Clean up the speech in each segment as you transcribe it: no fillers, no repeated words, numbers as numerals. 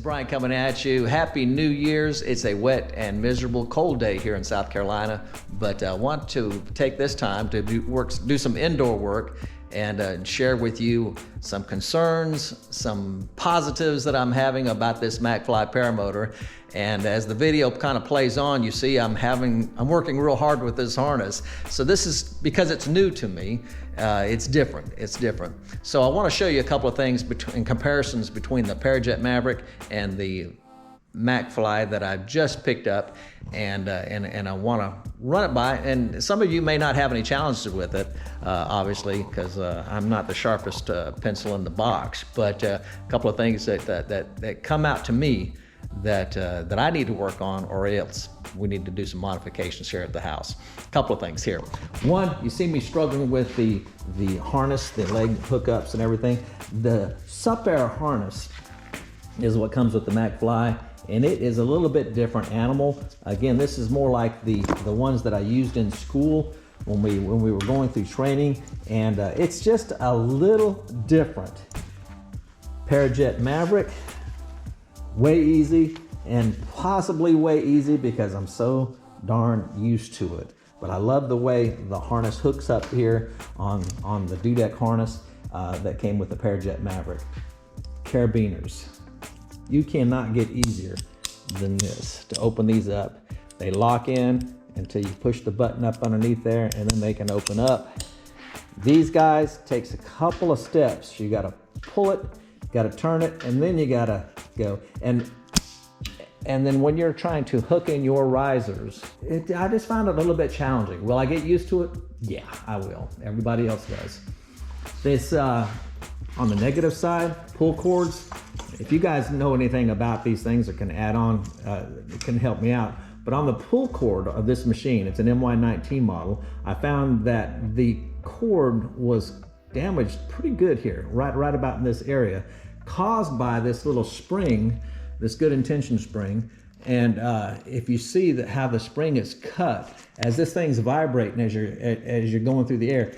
Brian coming at you. Happy New Year's. It's a wet and miserable cold day here in South Carolina, but I want to take this time to do some indoor work and share with you some concerns, some positives that I'm having about this MacFly Paramotor. And as the video kind of plays on, you see I'm working real hard with this harness. So this is because it's new to me. It's different. So I want to show you a couple of things in comparisons between the Parajet Maverick and the MacFly that I've just picked up, and I want to run it by. And some of you may not have any challenges with it, obviously, because I'm not the sharpest pencil in the box. But a couple of things that come out to me that I need to work on, or else we need to do some modifications here at the house. A couple of things here. One, you see me struggling with the harness, the leg hookups and everything. The sub-air harness is what comes with the MacFly, and it is a little bit different animal. Again, this is more like the ones that I used in school when we were going through training, and it's just a little different. Parajet Maverick, way easy, and possibly way easy because I'm so darn used to it. But I love the way the harness hooks up here on the dudek harness that came with the Parajet Maverick. Carabiners. You cannot get easier than this to open these up. They lock in until you push the button up underneath there, and then they can open up. These guys takes a couple of steps. You gotta pull it, gotta turn it, and then you gotta go. And then when you're trying to hook in your risers, I just found it a little bit challenging. Will I get used to it? Yeah, I will. Everybody else does. This, on the negative side, pull cords. If you guys know anything about these things or can add on, it can help me out. But on the pull cord of this machine, it's an MY19 model, I found that the cord was damaged pretty good here, right about in this area, caused by this little spring, this good intention spring. And if you see how the spring is cut, as this thing's vibrating as you're going through the air,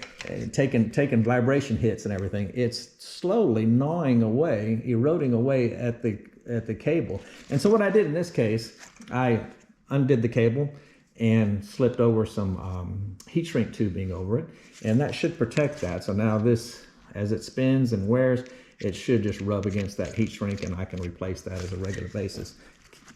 taking vibration hits and everything, it's slowly gnawing away, eroding away at the cable. And so what I did in this case, I undid the cable and slipped over some heat shrink tubing over it, and that should protect that. So now this, as it spins and wears, it should just rub against that heat shrink, and I can replace that as a regular basis.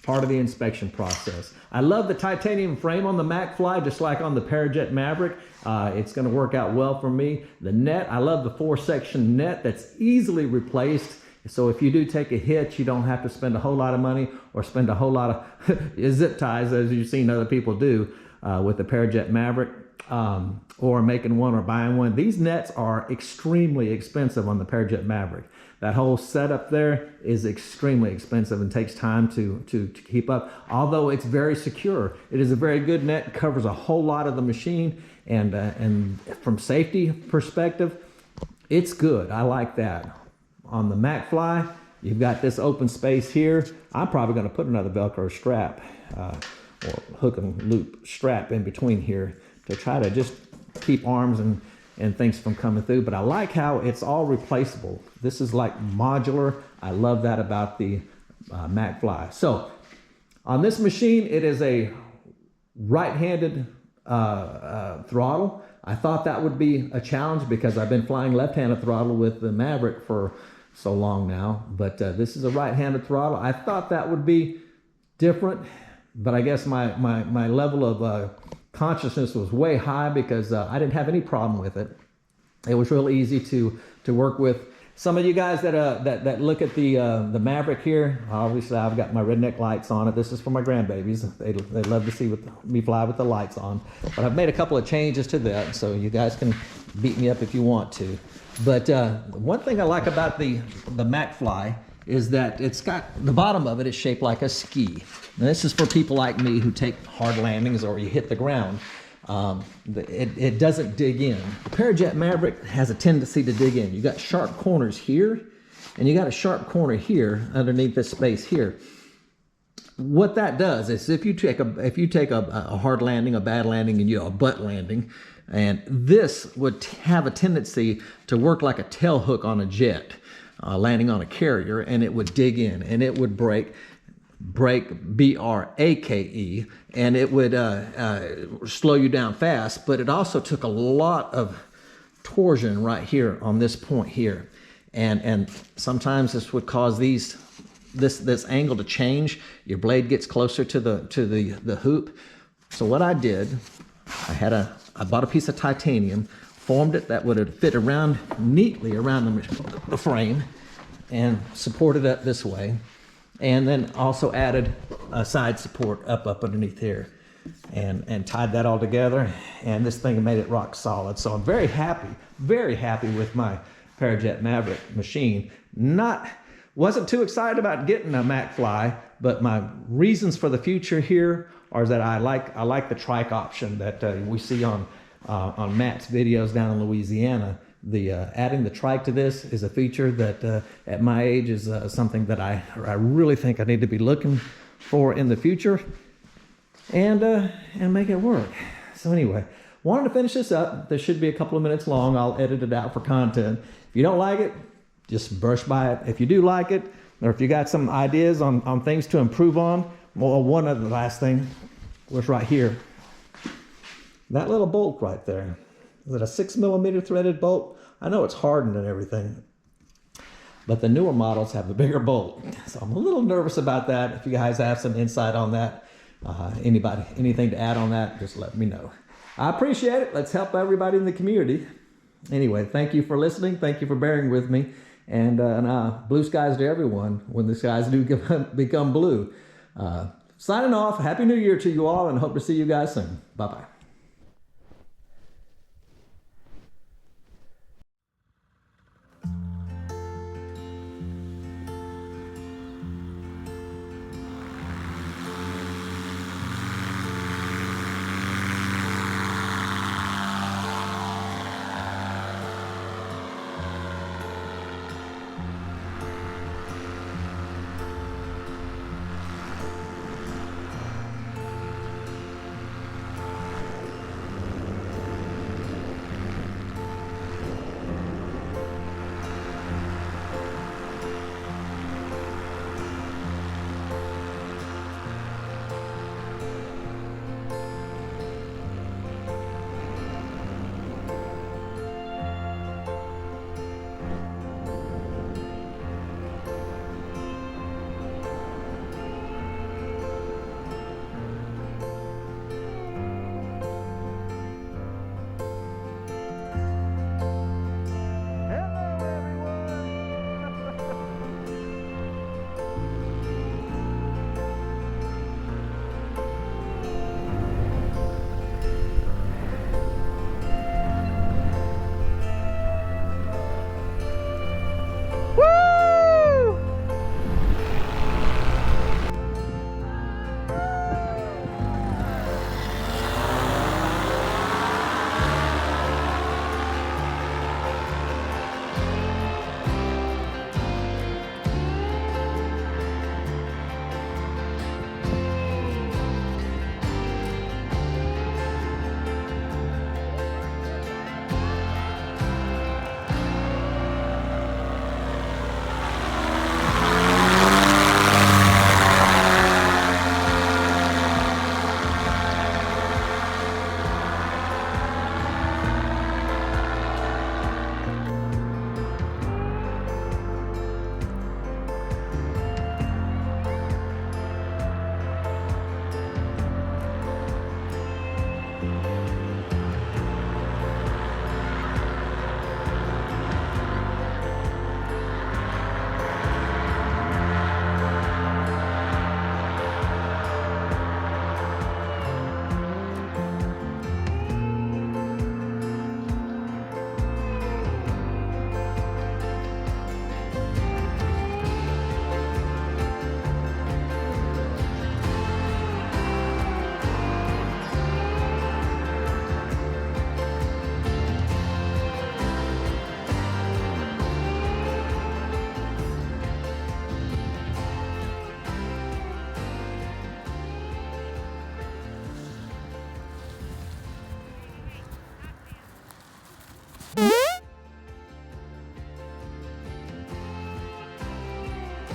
Part of the inspection process. I love the titanium frame on the MacFly, just like on the Parajet Maverick. It's gonna work out well for me. The net, I love the 4-section net that's easily replaced. So if you do take a hit, you don't have to spend a whole lot of money or spend a whole lot of zip ties, as you've seen other people do with the Parajet Maverick, or making one or buying one. These nets are extremely expensive on the Parajet Maverick. That whole setup there is extremely expensive and takes time to keep up. Although it's very secure, it is a very good net, covers a whole lot of the machine, and from safety perspective, it's good. I like that. On the MacFly, you've got this open space here. I'm probably going to put another Velcro strap or hook and loop strap in between here to try to just keep arms and things from coming through. But I like how it's all replaceable. This is like modular. I love that about the MacFly. So on this machine, it is a right-handed throttle. I thought that would be a challenge because I've been flying left-handed throttle with the Maverick for so long now, but this is a right-handed throttle. I thought that would be different, but I guess my level of consciousness was way high because I didn't have any problem with it. It was real easy to work with. Some of you guys that look at the Maverick here, obviously I've got my redneck lights on it. This is for my grandbabies. They love to see me fly with the lights on. But I've made a couple of changes to that, so you guys can beat me up if you want to. But one thing I like about the MacFly is that it's got, the bottom of it is shaped like a ski. Now this is for people like me who take hard landings or you hit the ground. It doesn't dig in. The Parajet Maverick has a tendency to dig in. You got sharp corners here, and you got a sharp corner here underneath this space here. What that does is if you take a hard landing, a bad landing, and you know, a butt landing, and this would have a tendency to work like a tail hook on a jet. landing on a carrier, and it would dig in and it would brake, B-R-A-K-E, and it would slow you down fast, but it also took a lot of torsion right here on this point here. And sometimes this would cause this angle to change. Your blade gets closer to the hoop. So what I did, I bought a piece of titanium, formed it that would fit around neatly around the frame, and supported it this way. And then also added a side support up underneath here, and tied that all together. And this thing made it rock solid. So I'm very happy with my Parajet Maverick machine. Wasn't too excited about getting a MacFly, but my reasons for the future here are that I like the trike option that we see on Matt's videos down in Louisiana. Adding the trike to this is a feature that at my age is something that I really think I need to be looking for in the future, and make it work. So anyway, wanted to finish this up. This should be a couple of minutes long. I'll edit it out for content. If you don't like it, just brush by it. If you do like it, or if you got some ideas on things to improve on, well, one other last thing was right here. That little bolt right there. Is it a 6mm threaded bolt? I know it's hardened and everything, but the newer models have a bigger bolt. So I'm a little nervous about that. If you guys have some insight on that, anything to add on that, just let me know. I appreciate it. Let's help everybody in the community. Anyway, thank you for listening. Thank you for bearing with me. And blue skies to everyone when the skies do become blue. Signing off. Happy New Year to you all, and hope to see you guys soon. Bye-bye.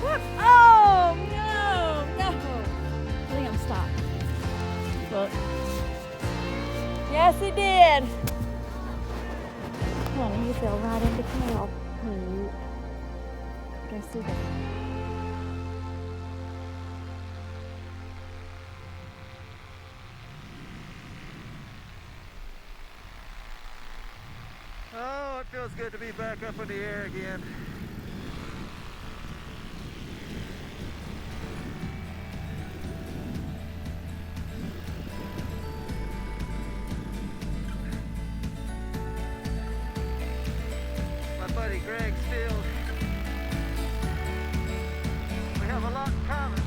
Whoop. Oh, no, no. Liam, stop. Look. Yes, he did. Honey, you fell right into Cal. Go see that. Oh, it feels good to be back up in the air again. My buddy Greg's field. We have a lot in common.